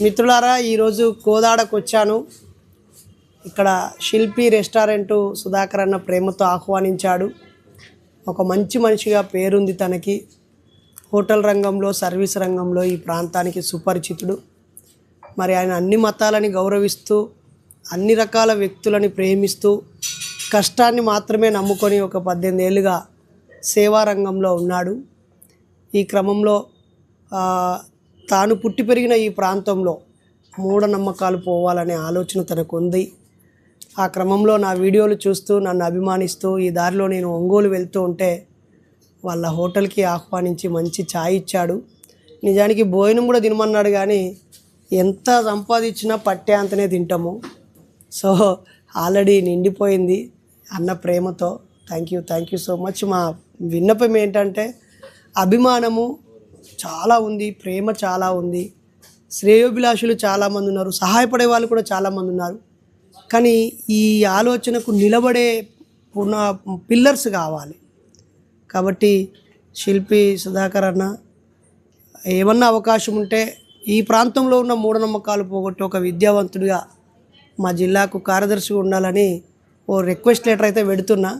మిత్రులారా, ఈరోజు కోదాడకు వచ్చాను. ఇక్కడ శిల్పి రెస్టారెంటు సుధాకర్ అన్న ప్రేమతో ఆహ్వానించాడు. ఒక మంచి మనిషిగా పేరుంది తనకి. హోటల్ రంగంలో, సర్వీస్ రంగంలో ఈ ప్రాంతానికి సుపరిచితుడు. మరి ఆయన అన్ని మతాలని గౌరవిస్తూ, అన్ని రకాల వ్యక్తులని ప్రేమిస్తూ, కష్టాన్ని మాత్రమే నమ్ముకొని ఒక 18 ఏళ్ళుగా సేవా రంగంలో ఉన్నాడు. ఈ క్రమంలో తాను పుట్టి పెరిగిన ఈ ప్రాంతంలో మూఢనమ్మకాలు పోవాలనే ఆలోచన తనకు ఉంది. ఆ క్రమంలో నా వీడియోలు చూస్తూ నన్ను అభిమానిస్తూ ఈ దారిలో నేను ఒంగోలు వెళ్తూ ఉంటే వాళ్ళ హోటల్కి ఆహ్వానించి మంచి ఛాయ్ ఇచ్చాడు. నిజానికి భోజనం కూడా తినమన్నాడు, కానీ ఎంత సంపాదించినా పట్టే అంతనే తింటాము. సో ఆల్రెడీ నిండిపోయింది అన్న ప్రేమతో. Thank you so much. మా విన్నపం ఏంటంటే, అభిమానము చాలా ఉంది, ప్రేమ చాలా ఉంది, శ్రేయోభిలాషులు చాలామంది ఉన్నారు, సహాయపడే వాళ్ళు కూడా చాలామంది ఉన్నారు. కానీ ఈ ఆలోచనకు నిలబడే పిల్లర్స్ కావాలి. కాబట్టి శిల్పి సుధాకర్ అన్న, ఏమన్నా అవకాశం ఉంటే ఈ ప్రాంతంలో ఉన్న మూఢనమ్మకాలు పోగొట్టి ఒక విద్యావంతుడిగా మా జిల్లాకు కార్యదర్శిగా ఉండాలని ఓ రిక్వెస్ట్ లెటర్ అయితే పెడుతున్నా.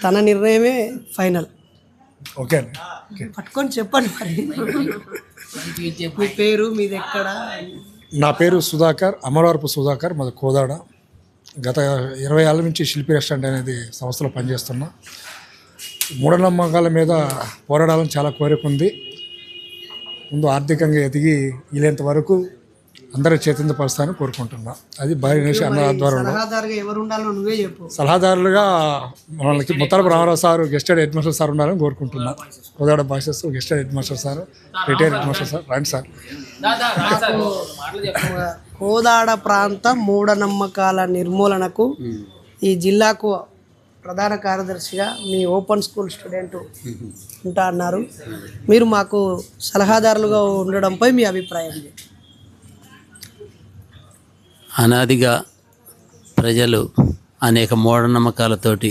తన నిర్ణయమే ఫైనల్. ఓకే, పట్టుకొని చెప్పండి మరి. మీ పేరు, మీది ఎక్కడ? నా పేరు సుధాకర్, అమరవరపు సుధాకర్, మాది కోదాడ. గత 20 ఏళ్ళ నుంచి శిల్పి రెస్టారెంట్ అనేది సంస్థలో పనిచేస్తున్నా. మూఢనమ్మకాల మీద పోరాడాలని చాలా కోరిక ఉంది. ముందు ఆర్థికంగా ఎదిగి వీలేంత వరకు అందరూ చైతన్యపరుస్తానని కోరుకుంటున్నా. అది బైరినేష్ అన్న ఆధ్వర్యంలో. సలహాదారులుగా మనకి Muttalapu Ramarao sir, gazetted head master sir ఉండాలని కోరుకుంటున్నా. కోదాడ భాషస్ gazetted head master sir, retired head master sir, రండి సార్. కోదాడ ప్రాంత మూఢనమ్మకాల నిర్మూలనకు ఈ జిల్లాకు ప్రధాన కార్యదర్శిగా మీ ఓపెన్ స్కూల్ స్టూడెంట్ ఉంటా అన్నారు. మీరు మాకు సలహాదారులుగా ఉండడంపై మీ అభిప్రాయం? అనాదిగా ప్రజలు అనేక మూఢనమ్మకాలతోటి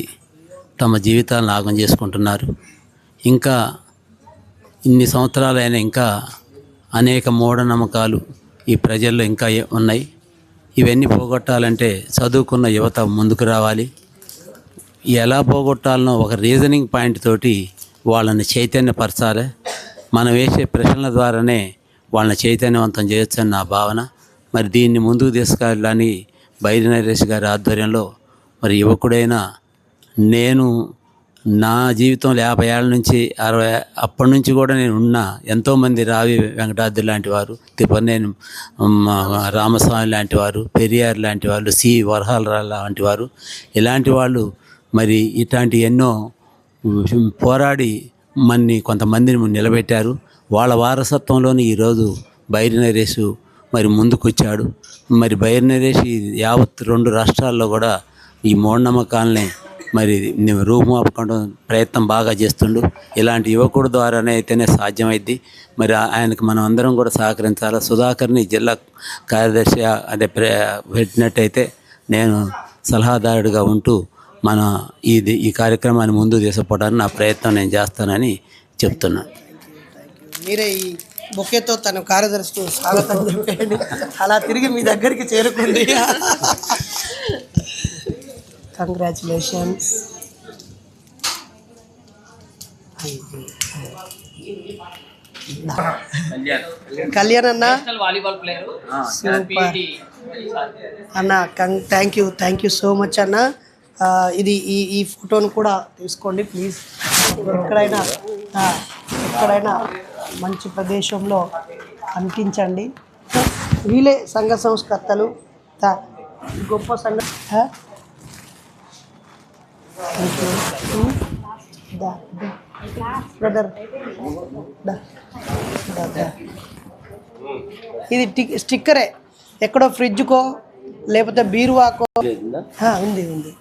తమ జీవితాలను ఆగం చేసుకుంటున్నారు. ఇంకా ఇన్ని సంవత్సరాలైనా ఇంకా అనేక మూఢనమ్మకాలు ఈ ప్రజల్లో ఇంకా ఉన్నాయి. ఇవన్నీ పోగొట్టాలంటే చదువుకున్న యువత ముందుకు రావాలి. ఎలా పోగొట్టాలనో ఒక రీజనింగ్ పాయింట్ తోటి వాళ్ళని చైతన్యపరచాలి. మనం వేసే ప్రశ్నల ద్వారానే వాళ్ళని చైతన్యవంతం చేయొచ్చని నా భావన. మరి దీన్ని ముందుకు తీసుకెళ్ళాలని బైరి నరేష్ గారి ఆధ్వర్యంలో మరి యువకుడైన నేను నా జీవితంలో 50 ఏళ్ళ నుంచి 60 అప్పటి నుంచి కూడా నేను ఉన్నా. ఎంతోమంది రావి వెంకటాద్రి లాంటి వారు, తిప్పనేని రామస్వామి లాంటి వారు, పెరియార్ లాంటి వాళ్ళు, సి వరహాలరావు లాంటి వారు, ఇలాంటి వాళ్ళు మరి ఇట్లాంటి ఎన్నో పోరాడి కొంతమందిని నిలబెట్టారు. వాళ్ళ వారసత్వంలోని ఈరోజు బైరి నరేష్ మరి ముందుకొచ్చాడు. మరి బైరి నరేష్ యావత్ 2 రాష్ట్రాల్లో కూడా ఈ మూఢనమ్మకాలని మరి రూపుమాపకుండా ప్రయత్నం బాగా చేస్తుండు. ఇలాంటి యువకుడు ద్వారానే అయితేనే సాధ్యమైద్ది. మరి ఆయనకు మనం అందరం కూడా సహకరించాలి. సుధాకర్ని జిల్లా కార్యదర్శి అదే పెట్టినట్టయితే నేను సలహాదారుడిగా ఉంటూ మన ఈ కార్యక్రమాన్ని ముందుకు తీసుకుపోవడానికి నా ప్రయత్నం నేను చేస్తానని చెప్తున్నాను. మీరే ఈ బొకేతో తన కార్యదర్శికి స్వాగతం చెప్పండి. అలా తిరిగి మీ దగ్గరికి చేరుకుంది. కంగ్రాచులేషన్స్. కళ్యాణ్ అన్న, సూపర్ అన్న. థ్యాంక్ యూ సో మచ్ అన్న. ఇది ఈ ఫోటోను కూడా తీసుకోండి ప్లీజ్. ఎక్కడైనా మంచి ప్రదేశంలో అంటించండి. వీలే సంఘ సంస్కర్తలు, గొప్ప సంఘ. బ్రదర్, ఇది స్టిక్కరే. ఎక్కడో ఫ్రిడ్జ్కో లేకపోతే బీరువాకో ఉంది.